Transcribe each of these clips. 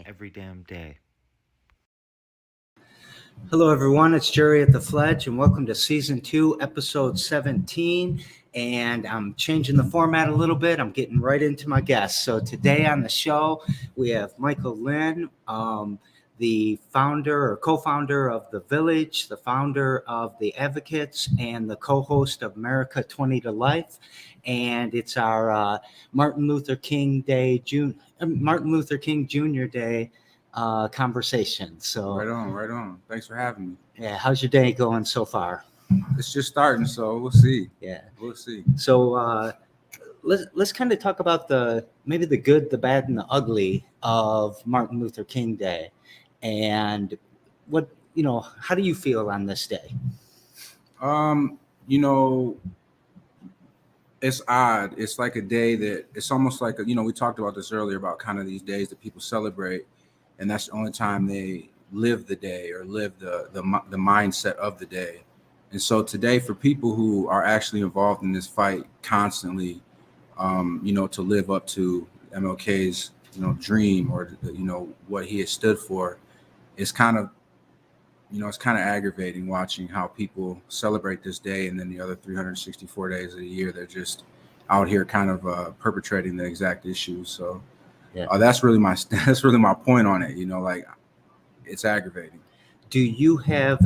Every damn day. Hello, everyone. It's Jerry at the Fledge, and welcome to Season 2, Episode 17. And I'm changing the format a little bit. I'm getting right into my guests. So today on the show, we have Lynn, the founder or co-founder of The Village, the founder of The Advocates, and the co-host of Merica 20 to Life. And it's our Martin Luther King Jr. Day conversation. So right on. Thanks for having me. Yeah, how's your day going so far? It's just starting, so we'll see. Yeah, we'll see. So let's kind of talk about maybe the good, the bad, and the ugly of Martin Luther King Day, and how do you feel on this day? It's odd. It's like a day that it's almost like we talked about this earlier about kind of these days that people celebrate, and that's the only time they live the day or live the mindset of the day. And so today, for people who are actually involved in this fight constantly, to live up to MLK's dream or what he has stood for, it's kind of aggravating watching how people celebrate this day, and then the other 364 days of the year they're just out here kind of perpetrating the exact issues. So that's really my point on it. Like, it's aggravating. Do you have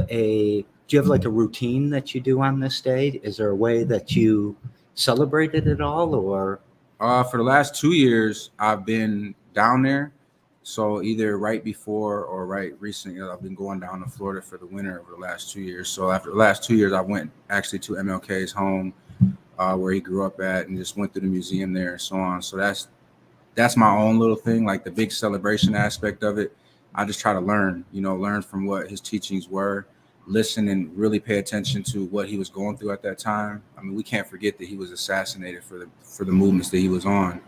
like a routine that you do on this day? Is there a way that you celebrate it at all, or? For the last 2 years, I've been down there. So either right before or right recently, I've been going down to Florida for the winter over the last 2 years. So after the last 2 years, I went actually to MLK's home, where he grew up at, and just went through the museum there and so on. So that's my own little thing, like the big celebration aspect of it. I just try to learn from what his teachings were, listen and really pay attention to what he was going through at that time. I mean, we can't forget that he was assassinated for the movements that he was on.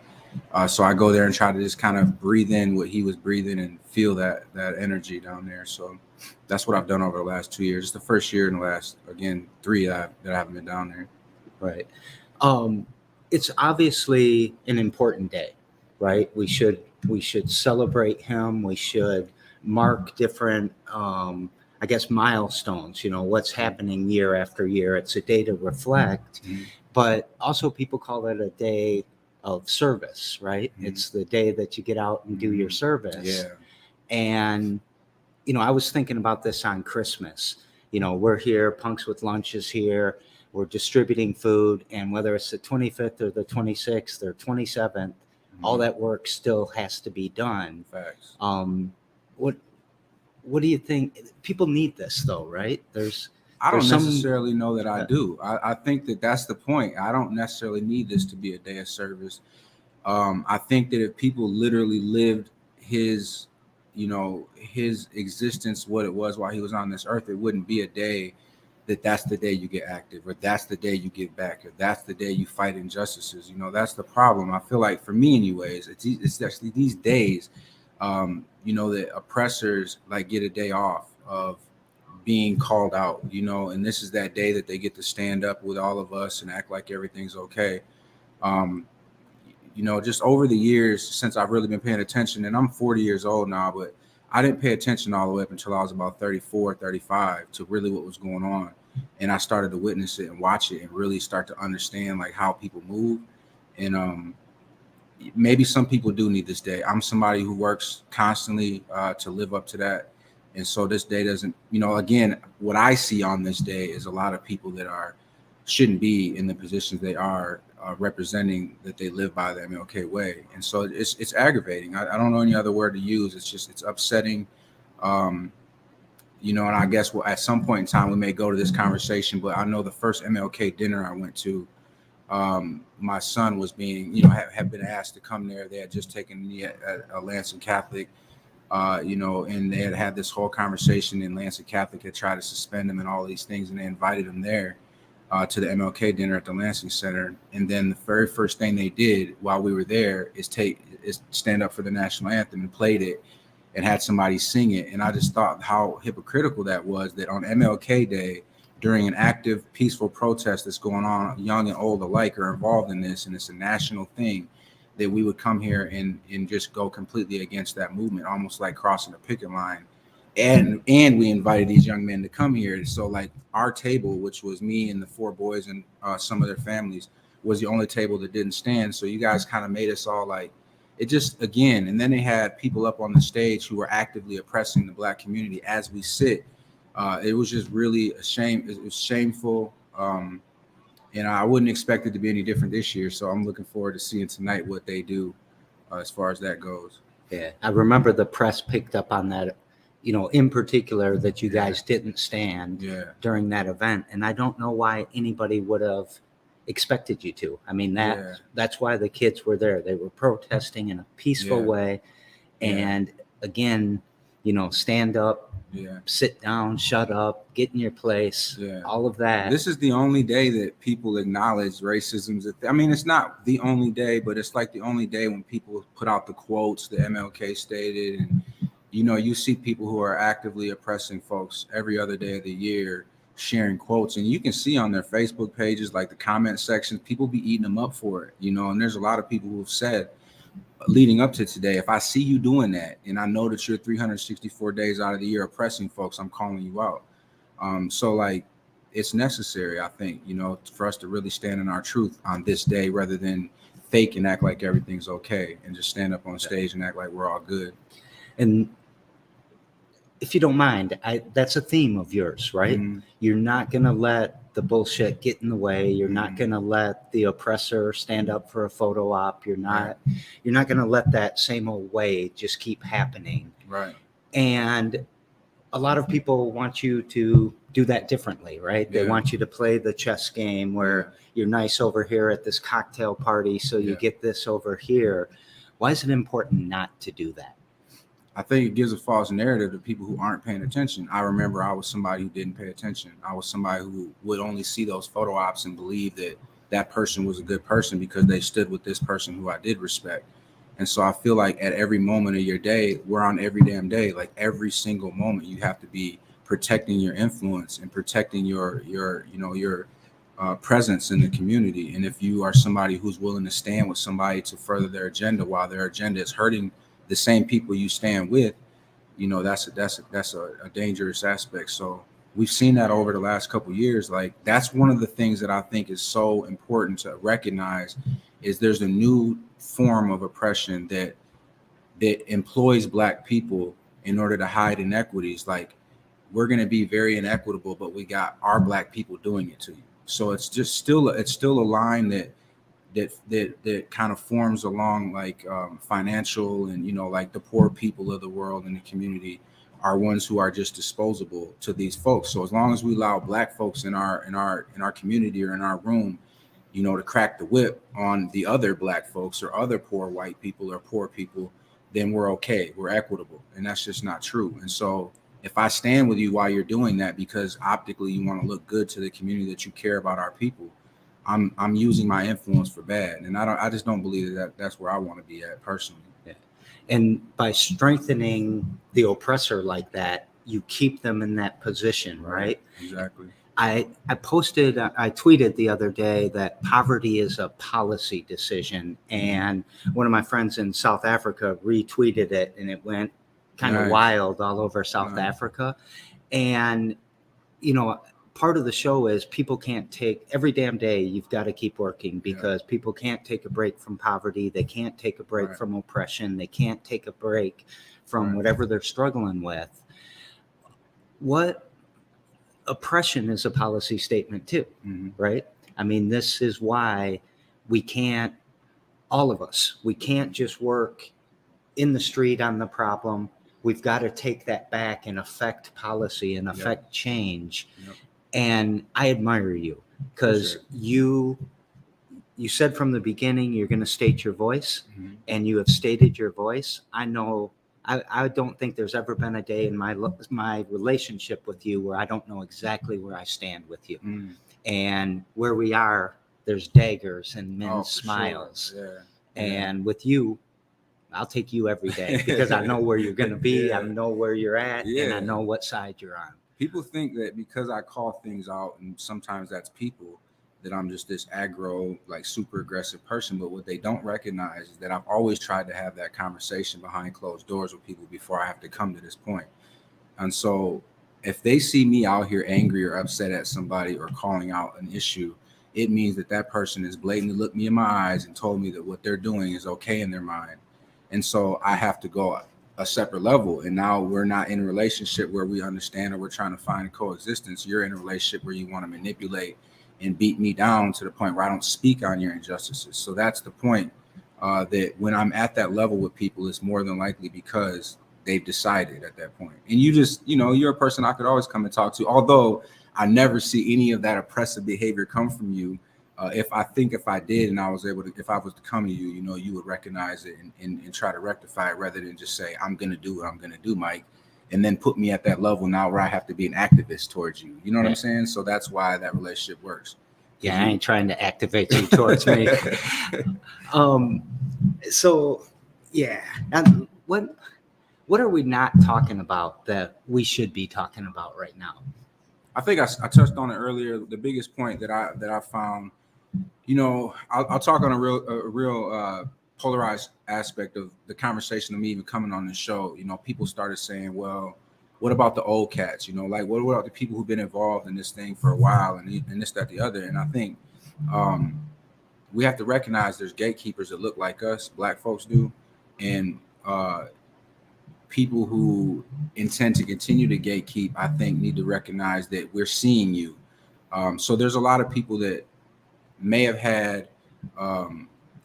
So I go there and try to just kind of breathe in what he was breathing and feel that energy down there. So that's what I've done over the last 2 years. It's the first year in the last, again, 3 that I haven't been down there. Right. It's obviously an important day, right? We should celebrate him. We should mark different, milestones, what's happening year after year. It's a day to reflect, but also people call it a day of service, right? It's the day that you get out and do your service. Yeah. And, I was thinking about this on Christmas. We're here, Punks with Lunch is here. We're distributing food, and whether it's the 25th or the 26th or 27th, all that work still has to be done. Facts. What do you think? People need this, though, right? I don't necessarily know that I do. I think that that's the point. I don't necessarily need this to be a day of service. I think that if people literally lived his existence, what it was while he was on this earth, it wouldn't be a day that's the day you get active, or that's the day you give back, or that's the day you fight injustices. That's the problem. I feel like, for me anyways, it's actually these days, that oppressors like get a day off of being called out, and this is that day that they get to stand up with all of us and act like everything's okay. Just over the years since I've really been paying attention, and I'm 40 years old now, but I didn't pay attention all the way up until I was about 34, 35 to really what was going on. And I started to witness it and watch it and really start to understand like how people move. And maybe some people do need this day. I'm somebody who works constantly to live up to that. And so this day doesn't, again, what I see on this day is a lot of people that shouldn't be in the positions they are, representing that they live by the MLK way. And so it's aggravating. I don't know any other word to use. It's upsetting. And I guess at some point in time we may go to this conversation, but I know the first MLK dinner I went to, my son was being, had been asked to come there. They had just taken me at Lansing Catholic, and they had this whole conversation, and Lansing Catholic had tried to suspend him and all these things, and they invited him there to the MLK dinner at the Lansing Center. And then the very first thing they did while we were there is stand up for the national anthem and played it. and had somebody sing it. And I just thought how hypocritical that was, that on MLK Day, during an active, peaceful protest that's going on, young and old alike are involved in this, and it's a national thing, that we would come here and just go completely against that movement, almost like crossing a picket line. And we invited these young men to come here. So like our table, which was me and the 4 boys and some of their families, was the only table that didn't stand. So you guys kind of made us all like, it just, again, and then they had people up on the stage who were actively oppressing the Black community as we sit. It was just really a shame. It was shameful. And I wouldn't expect it to be any different this year. So I'm looking forward to seeing tonight what they do as far as that goes. Yeah, I remember the press picked up on that, in particular, that you guys didn't stand during that event. And I don't know why anybody would have expected you to. I mean, that's why the kids were there. They were protesting in a peaceful way. And again, stand up, sit down, shut up, get in your place, all of that. This is the only day that people acknowledge racism. I mean, it's not the only day, but it's like the only day when people put out the quotes that MLK stated. And, you see people who are actively oppressing folks every other day of the year sharing quotes. And you can see on their Facebook pages, like the comment sections, people be eating them up for it, and there's a lot of people who have said, leading up to today, if I see you doing that and I know that you're 364 days out of the year oppressing folks, I'm calling you out. So like, it's necessary, I think, for us to really stand in our truth on this day, rather than fake and act like everything's okay and just stand up on stage and act like we're all good. And if you don't mind, that's a theme of yours, right? Mm-hmm. You're not going to let the bullshit get in the way. You're not going to let the oppressor stand up for a photo op. You're not going to let that same old way just keep happening. Right. And a lot of people want you to do that differently, right? They want you to play the chess game where you're nice over here at this cocktail party, so you get this over here. Why is it important not to do that? I think it gives a false narrative to people who aren't paying attention. I remember I was somebody who didn't pay attention. I was somebody who would only see those photo ops and believe that that person was a good person because they stood with this person who I did respect. And so I feel like at every moment of your day, we're on every damn day, like every single moment, you have to be protecting your influence and protecting your presence in the community. And if you are somebody who's willing to stand with somebody to further their agenda while their agenda is hurting the same people you stand with, that's a dangerous aspect. So we've seen that over the last couple of years. Like, that's one of the things that I think is so important to recognize, is there's a new form of oppression that employs Black people in order to hide inequities. Like, we're going to be very inequitable, but we got our Black people doing it to you. So it's just still a line that kind of forms along, like financial and like the poor people of the world in the community are ones who are just disposable to these folks. So as long as we allow Black folks in our community or in our room, to crack the whip on the other Black folks or other poor white people or poor people, then we're okay. We're equitable, and that's just not true. And so if I stand with you while you're doing that because optically you want to look good to the community that you care about our people, I'm using my influence for bad, and I just don't believe that that's where I want to be at personally. Yeah. And by strengthening the oppressor like that, you keep them in that position, right? Exactly. I tweeted the other day that poverty is a policy decision, and one of my friends in South Africa retweeted it, and it went kind of wild all over South Africa. And part of the show is people can't take every damn day. You've got to keep working because people can't take a break from poverty. They can't take a break from oppression. They can't take a break from whatever they're struggling with. What oppression is a policy statement too, right? I mean, this is why we can't, all of us, we can't just work in the street on the problem. We've got to take that back and affect policy and affect change. And I admire you because you said from the beginning you're going to state your voice, and you have stated your voice. I know I don't think there's ever been a day in my relationship with you where I don't know exactly where I stand with you. And where we are, there's daggers and men's smiles. Sure. And with you, I'll take you every day because I know where you're going to be. Yeah. I know where you're at, and Yeah. I know what side you're on. People think that because I call things out, and sometimes that's people, that I'm just this aggro, like super aggressive person. But what they don't recognize is that I've always tried to have that conversation behind closed doors with people before I have to come to this point. And so if they see me out here angry or upset at somebody or calling out an issue, it means that that person has blatantly looked me in my eyes and told me that what they're doing is okay in their mind. And so I have to go a separate level. And now we're not in a relationship where we understand or we're trying to find coexistence. You're in a relationship where you want to manipulate and beat me down to the point where I don't speak on your injustices. So that's the point, that when I'm at that level with people, it's more than likely because they've decided at that point. And you just, you're a person I could always come and talk to, although I never see any of that oppressive behavior come from you. If I did and I was able to, if I was to come to you, you would recognize it and try to rectify it rather than just say, I'm going to do what I'm going to do, Mike, and then put me at that level now where I have to be an activist towards you. You know what I'm saying? So that's why that relationship works. Yeah, I ain't trying to activate you towards me. So, yeah. And what are we not talking about that we should be talking about right now? I think I touched on it earlier. The biggest point that I found, I'll talk on a real polarized aspect of the conversation of me even coming on the show. People started saying, well, what about the old cats? Like what about the people who've been involved in this thing for a while and this, that, the other? And I think we have to recognize there's gatekeepers that look like us, Black folks do, and people who intend to continue to gatekeep, I think, need to recognize that we're seeing you. So there's a lot of people that may have had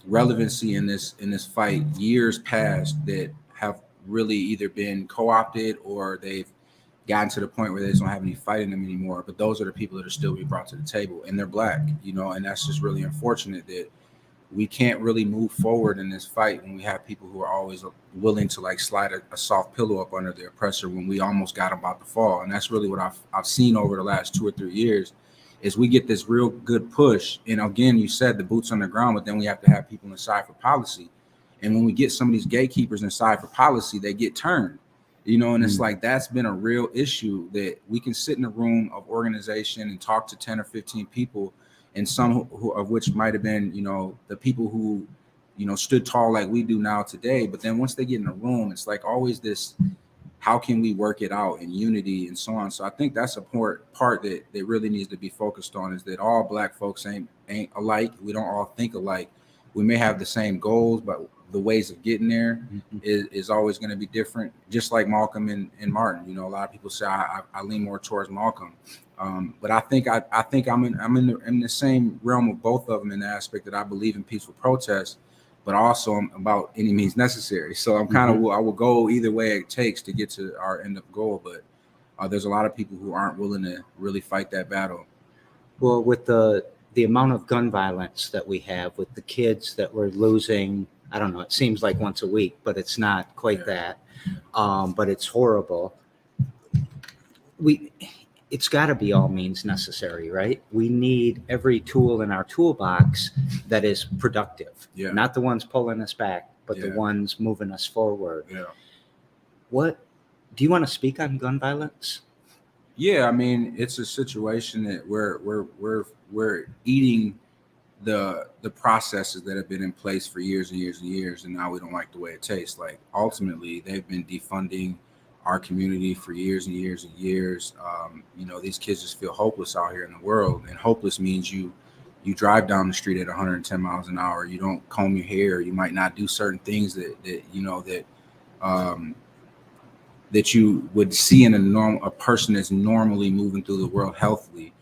relevancy in this fight years past that have really either been co-opted or they've gotten to the point where they just don't have any fight in them anymore. But those are the people that are still being brought to the table, and they're Black, and that's just really unfortunate that we can't really move forward in this fight when we have people who are always willing to like slide a soft pillow up under the oppressor when we almost got about to fall. And that's really what I've seen over the last 2 or 3 years is we get this real good push. And again, you said the boots on the ground, but then we have to have people inside for policy. And when we get some of these gatekeepers inside for policy, they get turned, and it's like, that's been a real issue that we can sit in a room of organization and talk to 10 or 15 people, and some of which might have been, the people who, stood tall like we do now today. But then once they get in a room, it's like always this, how can we work it out in unity and so on. So I think that's a part that really needs to be focused on, is that all Black folks ain't alike. We don't all think alike. We may have the same goals, but the ways of getting there is always going to be different. Just like Malcolm and Martin, a lot of people say I lean more towards Malcolm. But I think I'm in the same realm of both of them in the aspect that I believe in peaceful protest, but also I'm about any means necessary. So I'm kind of, I will go either way it takes to get to our end up goal. But there's a lot of people who aren't willing to really fight that battle. Well, with the amount of gun violence that we have, with the kids that we're losing, I don't know, it seems like once a week, but it's not quite that. But it's horrible. It's got to be all means necessary, right? We need every tool in our toolbox that is productive, not the ones pulling us back, but the ones moving us forward. What do you want to speak on gun violence? Yeah, I mean, it's a situation that we're eating the processes that have been in place for years and years and years, and now we don't like the way it tastes. Like, ultimately, they've been defunding our community for years and years and years. These kids just feel hopeless out here in the world, and hopeless means you drive down the street at 110 miles an hour. You don't comb your hair. You might not do certain things that you would see in a person that's normally moving through the world healthily.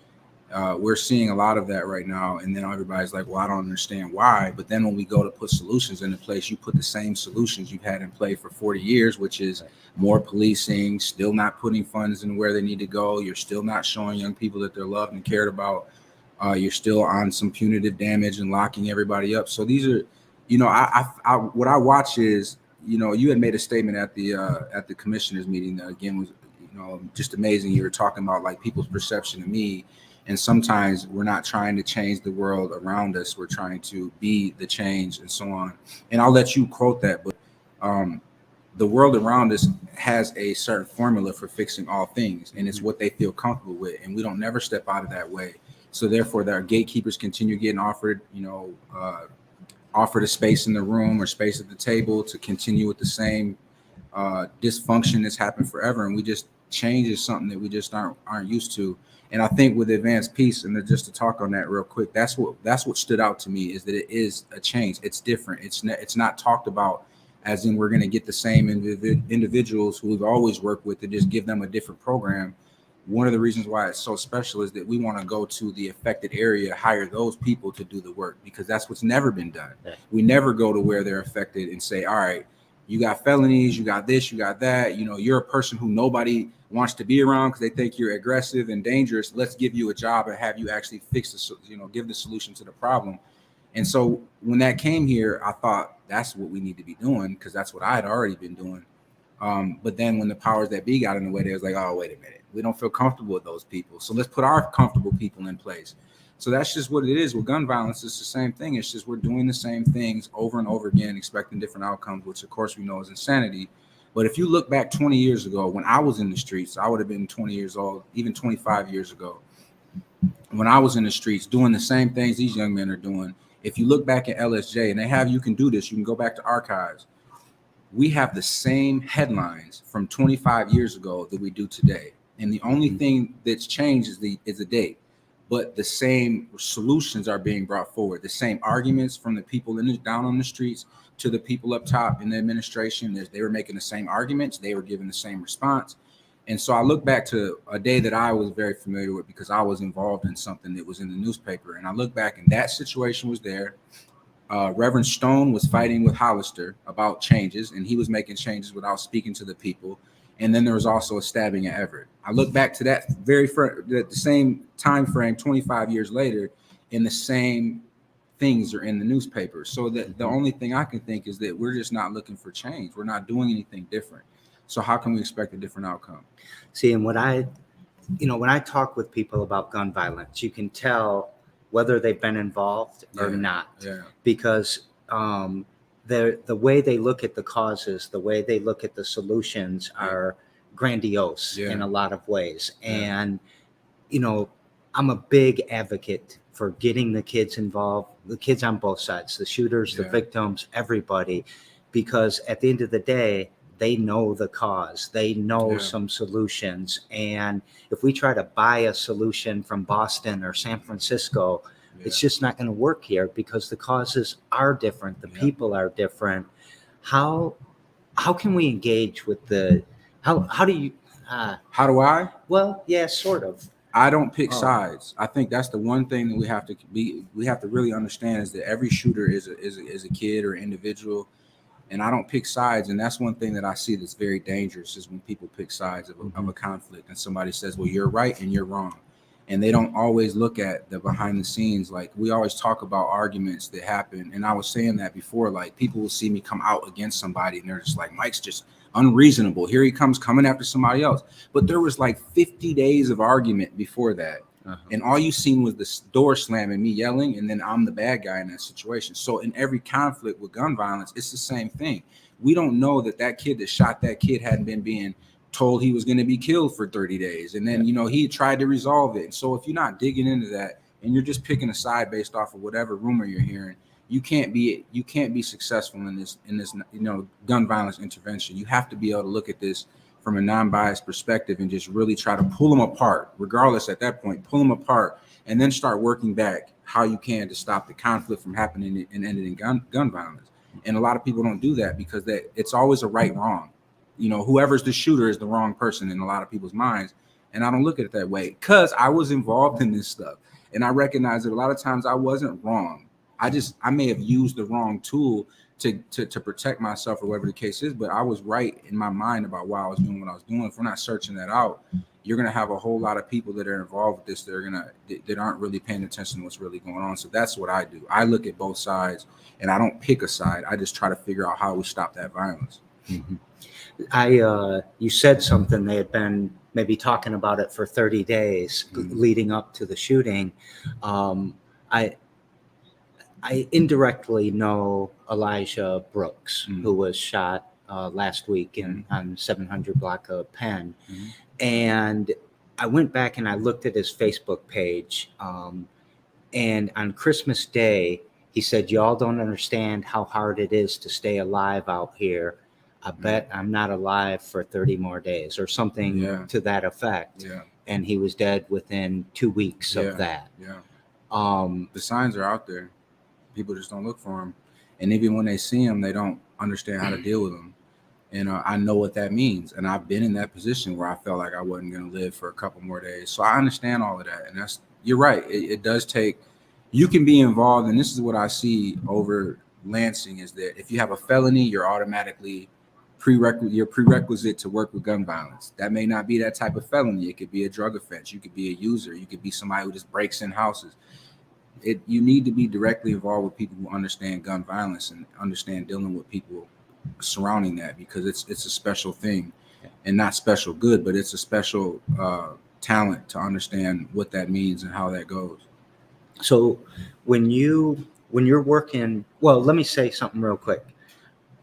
We're seeing a lot of that right now, and then everybody's like, well, I don't understand why. But then when we go to put solutions into place, you put the same solutions you've had in play for 40 years, which is more policing, still not putting funds in where they need to go. You're still not showing young people that they're loved and cared about. You're still on some punitive damage and locking everybody up. So these are, what I watch is, you had made a statement at the commissioners meeting that, again, was, just amazing. You were talking about like people's perception of me. And sometimes we're not trying to change the world around us. We're trying to be the change and so on. And I'll let you quote that. But The world around us has a certain formula for fixing all things, and it's what they feel comfortable with, and we don't never step out of that way. So therefore, our gatekeepers continue getting offered, offered a space in the room or space at the table to continue with the same dysfunction that's happened forever, and we just change is something that we just aren't used to. And I think with advanced peace, and just to talk on that real quick, that's what stood out to me, is that it is a change. It's different. It's not talked about as in we're going to get the same individuals who we've always worked with and just give them a different program. One of the reasons why it's so special is that we want to go to the affected area, hire those people to do the work, because that's what's never been done. Yeah. We never go to where they're affected and say, all right, you got felonies, you got this, you got that. You're a person who nobody wants to be around because they think you're aggressive and dangerous. Let's give you a job and have you actually fix give the solution to the problem. And so when that came here, I thought that's what we need to be doing, because that's what I had already been doing. But then when the powers that be got in the way, they was like, oh, wait a minute. We don't feel comfortable with those people. So let's put our comfortable people in place. So that's just what it is with gun violence. It's the same thing. It's just we're doing the same things over and over again, expecting different outcomes, which of course we know is insanity. But if you look back 20 years ago, when I was in the streets, I would have been 20 years old, even 25 years ago. When I was in the streets doing the same things these young men are doing, if you look back at LSJ, and you can do this, you can go back to archives. We have the same headlines from 25 years ago that we do today. And the only thing that's changed is the date. But the same solutions are being brought forward. The same arguments from the people down on the streets to the people up top in the administration. They were making the same arguments. They were giving the same response. And so I look back to a day that I was very familiar with because I was involved in something that was in the newspaper. And I look back and that situation was there. Reverend Stone was fighting with Hollister about changes, and he was making changes without speaking to the people. And then there was also a stabbing at Everett. I look back to that the same time frame 25 years later, and the same things are in the newspaper. So that the only thing I can think is that we're just not looking for change. We're not doing anything different. So how can we expect a different outcome? See, and when I talk with people about gun violence, you can tell whether they've been involved or not, because the way they look at the causes, the way they look at the solutions are grandiose in a lot of ways. And, I'm a big advocate for getting the kids involved, the kids on both sides, the shooters, the victims, everybody, because at the end of the day, they know the cause, they know some solutions. And if we try to buy a solution from Boston or San Francisco, it's just not going to work here because the causes are different. The people are different. How can we engage with how do you, how do I? Well, yeah, sort of. I don't pick sides. I think that's the one thing that we have to really understand is that every shooter is a kid or individual. And I don't pick sides. And that's one thing that I see that's very dangerous is when people pick sides of a conflict and somebody says, well, you're right and you're wrong. And they don't always look at the behind the scenes. Like we always talk about arguments that happen. And I was saying that before, like people will see me come out against somebody and they're just like, Mike's just unreasonable. Here he comes coming after somebody else. But there was like 50 days of argument before that. And all you seen was the door slamming, me yelling, and then I'm the bad guy in that situation. So in every conflict with gun violence, it's the same thing. We don't know that kid that shot that kid hadn't been being told he was going to be killed for 30 days. And then, he tried to resolve it. And so if you're not digging into that and you're just picking a side based off of whatever rumor you're hearing, you can't be successful in this gun violence intervention. You have to be able to look at this from a non-biased perspective and just really try to pull them apart, regardless at that point, pull them apart and then start working back how you can to stop the conflict from happening and ending in gun violence. And a lot of people don't do that because it's always a right wrong. Whoever's the shooter is the wrong person in a lot of people's minds. And I don't look at it that way because I was involved in this stuff. And I recognize that a lot of times I wasn't wrong. I may have used the wrong tool to protect myself or whatever the case is, but I was right in my mind about why I was doing what I was doing. If we're not searching that out, you're going to have a whole lot of people that are involved with this that aren't really paying attention to what's really going on. So that's what I do. I look at both sides and I don't pick a side. I just try to figure out how we stop that violence. You said something. They had been maybe talking about it for 30 days leading up to the shooting. I I indirectly know Elijah Brooks, Mhm. who was shot last week on 700 block of Penn. And I went back and I looked at his Facebook page. And on Christmas Day, he said, "Y'all don't understand how hard it is to stay alive out here. I bet I'm not alive for 30 more days," or something to that effect. Yeah. And he was dead within 2 weeks of that. Yeah. Um, The signs are out there. People just don't look for them. And even when they see them, they don't understand how to deal with them. And I know what that means. And I've been in that position where I felt like I wasn't going to live for a couple more days. So I understand all of that. And you're right. It does take, you can be involved. And this is what I see over Lansing is that if you have a felony, you're automatically prerequisite to work with gun violence. That may not be that type of felony. It could be a drug offense. You could be a user. You could be somebody who just breaks in houses. You need to be directly involved with people who understand gun violence and understand dealing with people surrounding that, because it's a special thing, and not special good, but it's a special talent to understand what that means and how that goes. So when you're working, well, let me say something real quick.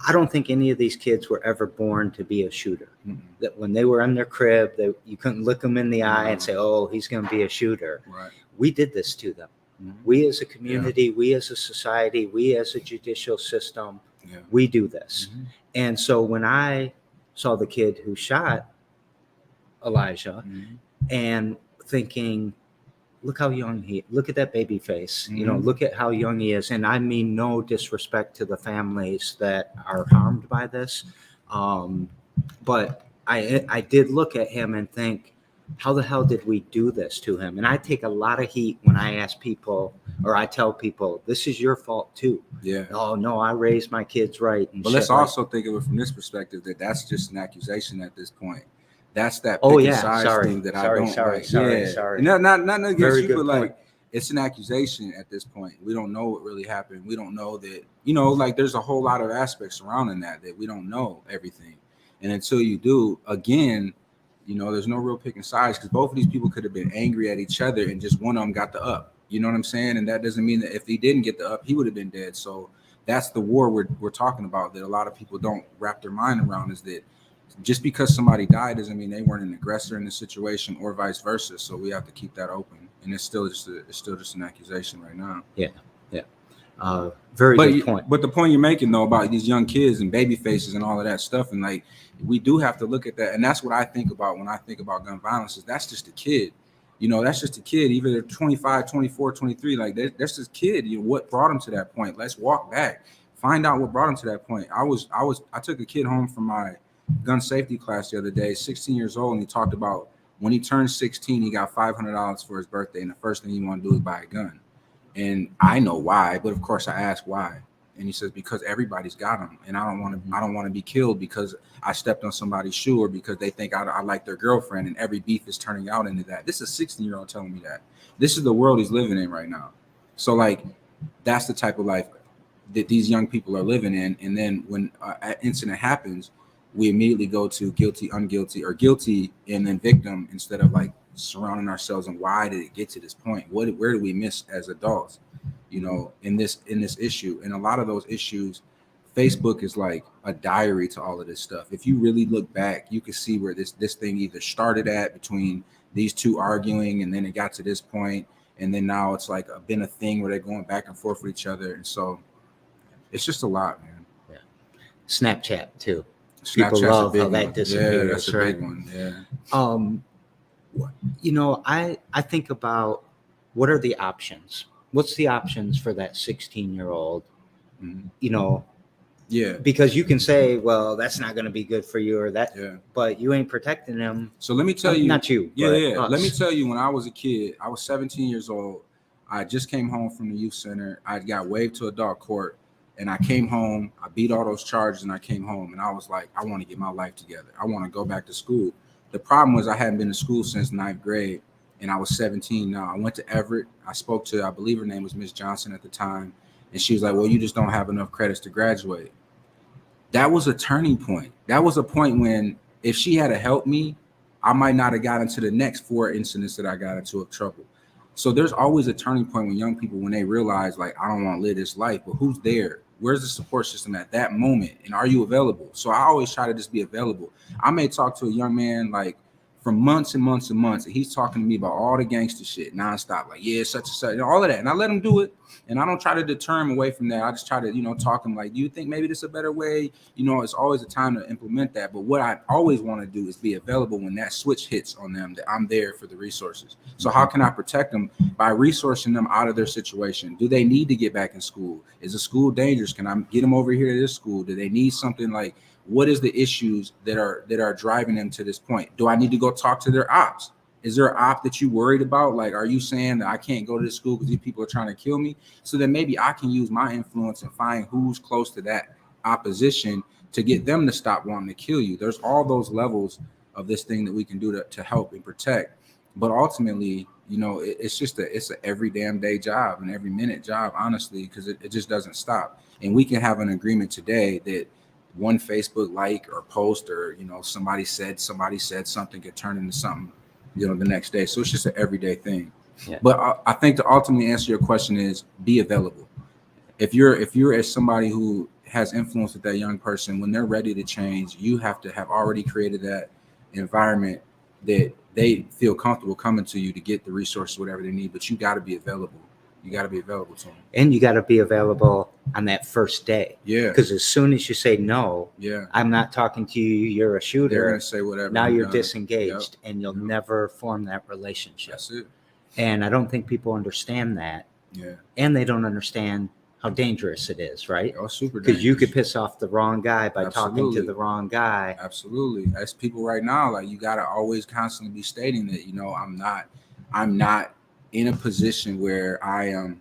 I don't think any of these kids were ever born to be a shooter. Mm-hmm. That when they were in their crib, you couldn't look them in the eye and say, "Oh, he's going to be a shooter." Right. We did this to them. Mm-hmm. We as a community, we as a society, we as a judicial system, we do this. Mm-hmm. And so when I saw the kid who shot Elijah, and thinking, look how young look at that baby face, look at how young he is. And I mean, no disrespect to the families that are harmed by this. But I did look at him and think, how the hell did we do this to him? And I take a lot of heat when I ask people, or I tell people, this is your fault too. Yeah. Oh no, I raised my kids right. And but let's also think of it from this perspective, that's just an accusation at this point. That's that thing that I don't like. Sorry. Not against you, but like, it's an accusation at this point. We don't know what really happened. We don't know that, like there's a whole lot of aspects surrounding that we don't know everything. And until you do, again, there's no real picking sides, because both of these people could have been angry at each other and just one of them got the up. You know what I'm saying? And that doesn't mean that if he didn't get the up, he would have been dead. So that's the war we're talking about, that a lot of people don't wrap their mind around, is that just because somebody died doesn't mean they weren't an aggressor in the situation, or vice versa. So we have to keep that open. And it's still just an accusation right now. Yeah. Very good point. But the point you're making though about these young kids and baby faces and all of that stuff, and like, we do have to look at that. And that's what I think about when I think about gun violence, is that's just a kid. That's just a kid, either they're 25, 24, 23, like that's just a kid. What brought him to that point? Let's walk back, find out what brought him to that point. I took a kid home from my gun safety class the other day, 16 years old, and he talked about when he turned 16, he got $500 for his birthday, and the first thing he wanted to do is buy a gun. And I know why, but of course I asked why. And he says, because everybody's got them, and I don't want to be killed because I stepped on somebody's shoe, or because they think I like their girlfriend, and every beef is turning out into that. This is a 16-year-old telling me that. This is the world he's living in right now. So like, that's the type of life that these young people are living in. And then when an incident happens, we immediately go to guilty, unguilty, or guilty, and then victim, instead of like surrounding ourselves and why did it get to this point? Where do we miss as adults? In this issue. And a lot of those issues, Facebook is like a diary to all of this stuff. If you really look back, you can see where this thing either started at between these two arguing, and then it got to this point, and then now it's like been a thing where they're going back and forth with each other. And so it's just a lot, man. Yeah. Snapchat too. People love how that disappears. Yeah, that's a big one. Yeah. I think about, what are the options? What's the options for that 16-year-old? Yeah. Because you can say, well, that's not going to be good for you, or that, but you ain't protecting them. So let me tell you, not you. Yeah. Let me tell you, when I was a kid, I was 17 years old. I just came home from the youth center. I got waived to adult court, and I came home. I beat all those charges, and I came home, and I was like, I want to get my life together. I want to go back to school. The problem was I hadn't been to school since 9th grade. And I was 17 now. I went to Everett. I spoke to, I believe her name was Miss Johnson at the time. And she was like, well, you just don't have enough credits to graduate. That was a turning point. That was a point when, if she had to help me, I might not have gotten to the next 4 incidents that I got into of trouble. So there's always a turning point when young people, when they realize like, I don't want to live this life, but who's there? Where's the support system at that moment? And are you available? So I always try to just be available. I may talk to a young man like for months and months and months, and he's talking to me about all the gangster shit nonstop, like, yeah, such and such, and all of that. And I let him do it. And I don't try to deter him away from that. I just try to, talk him like, do you think maybe this is a better way? It's always a time to implement that. But what I always want to do is be available when that switch hits on them, that I'm there for the resources. So how can I protect them? By resourcing them out of their situation. Do they need to get back in school? Is the school dangerous? Can I get them over here to this school? Do they need something like, what is the issues that are driving them to this point? Do I need to go talk to their ops? Is there an op that you worried about? Like, are you saying that I can't go to this school because these people are trying to kill me? So then maybe I can use my influence and find who's close to that opposition to get them to stop wanting to kill you. There's all those levels of this thing that we can do to help and protect. But ultimately, it's an every damn day job and every minute job, honestly, because it just doesn't stop. And we can have an agreement today that one Facebook like or post or, somebody said something could turn into something, the next day. So it's just an everyday thing. Yeah. But I think to ultimately answer your question is be available. If you're as somebody who has influence with that young person, when they're ready to change, you have to have already created that environment that they feel comfortable coming to you to get the resources, whatever they need, but you got to be available. You got to be available to them. And you got to be available on that first day. Yeah. Because as soon as you say, no, I'm not talking to you, you're a shooter. They're going to say whatever. Now you're disengaged and you'll never form that relationship. That's it. And I don't think people understand that. Yeah. And they don't understand how dangerous it is, right? Oh, super dangerous. Because you could piss off the wrong guy by talking to the wrong guy. Absolutely. As people right now, like, you got to always constantly be stating that, I'm not in a position where I am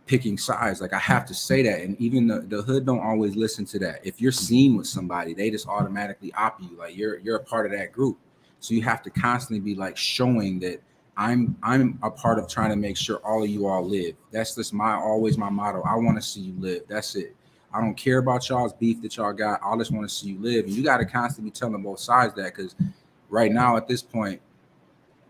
picking sides. Like, I have to say that. And even the hood don't always listen to that. If you're seen with somebody, they just automatically opt you. Like, you're a part of that group. So you have to constantly be like showing that I'm a part of trying to make sure all of you all live. That's just always my motto. I want to see you live. That's it. I don't care about y'all's beef that y'all got. I just want to see you live. And you got to constantly be telling both sides that, because right now at this point,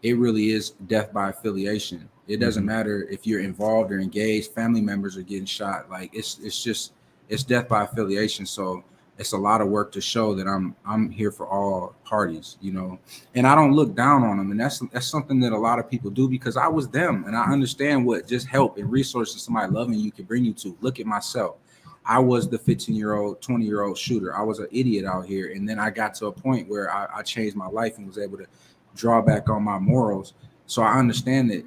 it really is death by affiliation. It doesn't matter if you're involved or engaged. Family members are getting shot. Like, it's death by affiliation. So it's a lot of work to show that I'm here for all parties, and I don't look down on them. And that's something that a lot of people do, because I was them, and I understand what just help and resources somebody loving you can bring you to. Look at myself. I was the 15-year-old, 20-year-old shooter. I was an idiot out here. And then I got to a point where I changed my life and was able to draw back on my morals. So I understand that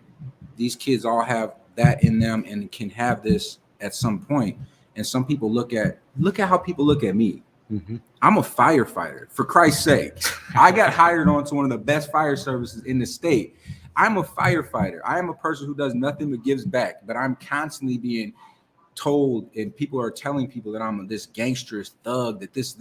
these kids all have that in them and can have this at some point. And some people look at how people look at me. Mm-hmm. I'm a firefighter, for Christ's sake. I got hired on to one of the best fire services in the state. I'm a firefighter. I am a person who does nothing but gives back, but I'm constantly being told, and people are telling people that I'm this gangsterous thug, that this.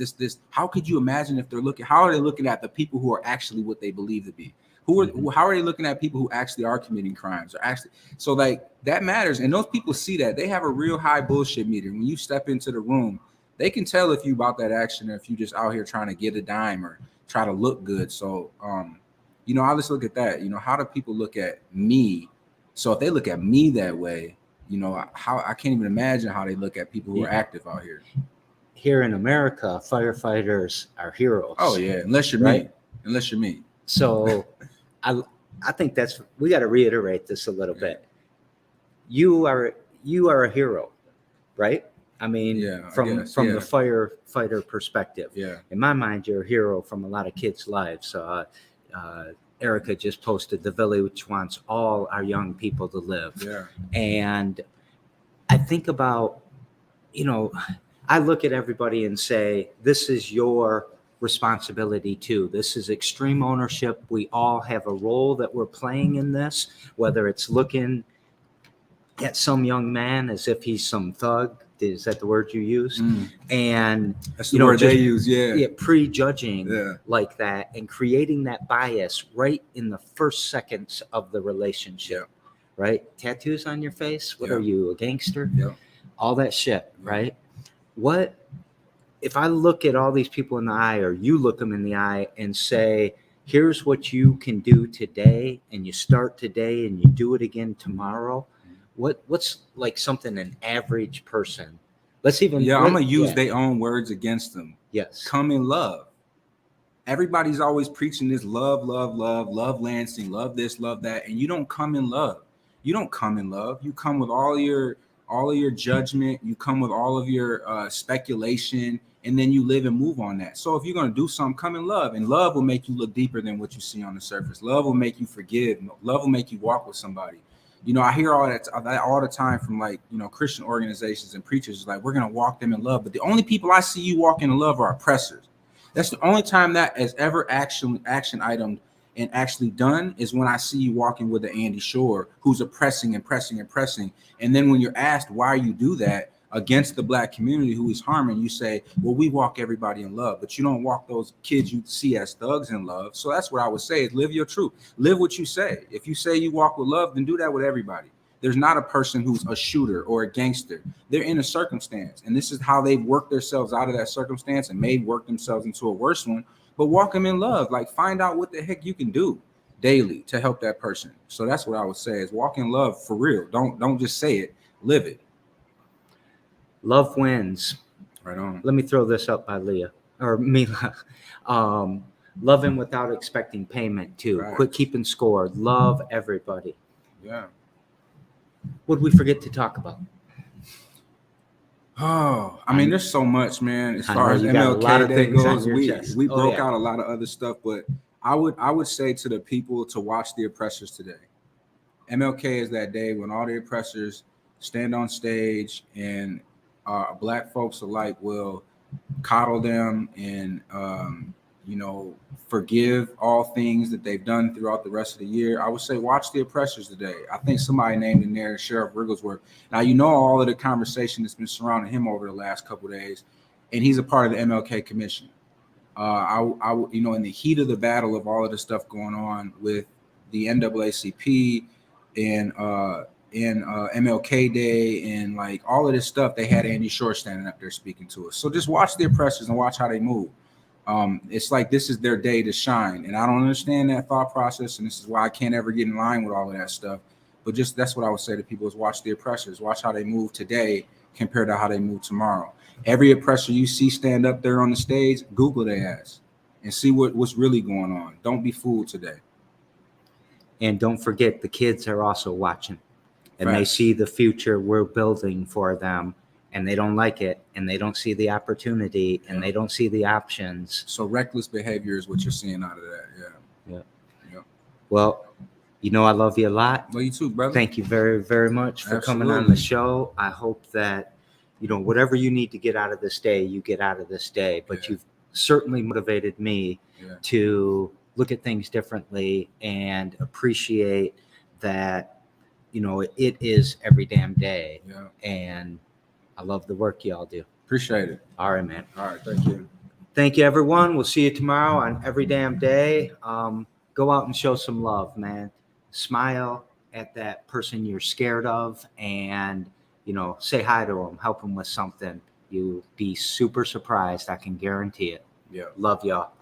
How could you imagine if how are they looking at the people who are actually what they believe to be? How are they looking at people who actually are committing crimes, or actually? So like, that matters. And those people see that. They have a real high bullshit meter. When you step into the room, they can tell if you about that action or if you just out here trying to get a dime or try to look good. So, I just look at that. How do people look at me? So if they look at me that way, how I can't even imagine how they look at people who are active out here. Here in America, firefighters are heroes. Oh yeah, unless you're me. So I think we got to reiterate this a little bit. You are a hero, right? I mean, from the firefighter perspective. Yeah. In my mind, you're a hero from a lot of kids' lives. Erica just posted, the village wants all our young people to live. Yeah. And I think about, I look at everybody and say, this is your responsibility too. This is extreme ownership. We all have a role that we're playing in this, whether it's looking at some young man as if he's some thug. Is that the word you use? And that's the word they use. Yeah. Prejudging like that and creating that bias right in the first seconds of the relationship, right? Tattoos on your face. What are you, a gangster? Yeah. All that shit, right? What if I look at all these people in the eye, or you look them in the eye and say, here's what you can do today, and you start today and you do it again tomorrow. What's like something an average person, I'm gonna use their own words against them. Yes. Come in love. Everybody's always preaching this love, love Lansing, love this, love that, and you don't come in love. You don't come in love. You come with all of your judgment. You come with all of your speculation, and then you live and move on that. So if you're gonna do something, come in love, and love will make you look deeper than what you see on the surface. Love will make you forgive. Love will make you walk with somebody. You know, I hear all that all the time from, like, you know, Christian organizations and preachers, like, we're gonna walk them in love, but the only people I see you walking in love are oppressors. That's the only time that is ever action item and actually done, is when I see you walking with the Andy Shore, who's oppressing and pressing and pressing. And then when you're asked why you do that against the Black community who is harming, you say, well, we walk everybody in love, but you don't walk those kids you see as thugs in love. So that's what I would say, is live your truth. Live what you say. If you say you walk with love, then do that with everybody. There's not a person who's a shooter or a gangster. They're in a circumstance, and this is how they've worked themselves out of that circumstance and may work themselves into a worse one. But walk them in love. Like, find out what the heck you can do daily to help that person. So that's what I would say, is walk in love for real. Don't just say it, live it. Love wins. Right on. Let me throw this up by Leah or Mila. Loving without expecting payment too. Right. Quit keeping score. Love everybody. Yeah. What did we forget to talk about? Oh, I mean, there's so much, man. As I far know as you got a lot MLK of Day things on goes, your we chest. broke Yeah. out a lot of other stuff, but I would say to the people to watch the oppressors today. MLK is that day when all the oppressors stand on stage, and Black folks alike will coddle them and you know, forgive all things that they've done throughout the rest of the year. I would say watch the oppressors today. I think somebody named in there Sheriff Wigglesworth. Now, you know, all of the conversation that's been surrounding him over the last couple of days, and he's a part of the MLK Commission. I you know, in the heat of the battle of all of the stuff going on with the NAACP and MLK Day and like all of this stuff, they had Andy Shore standing up there speaking to us. So just watch the oppressors and watch how they move. It's like this is their day to shine, and I don't understand that thought process, and this is why I can't ever get in line with all of that stuff. But just that's what I would say to people, is watch the oppressors, watch how they move today compared to how they move tomorrow. Every oppressor you see stand up there on the stage, Google their ass and see what's really going on. Don't be fooled today. And don't forget, the kids are also watching, and Facts. they see the future we're building for them, and they don't like it, and they don't see the opportunity, and they don't see the options. So reckless behavior is what you're seeing out of that. Yeah. Well, you know, I love you a lot. Well, you too, brother. Thank you very, very much for coming on the show. I hope that, you know, whatever you need to get out of this day, you get out of this day. But you've certainly motivated me to look at things differently and appreciate that, you know, it is every damn day. Yeah. And I love the work y'all do. Appreciate it. All right, man. All right. Thank you. Thank you, everyone. We'll see you tomorrow on Every Damn Day. Go out and show some love, man. Smile at that person you're scared of, and, you know, say hi to them, help them with something. You'll be super surprised. I can guarantee it. Yeah. Love y'all.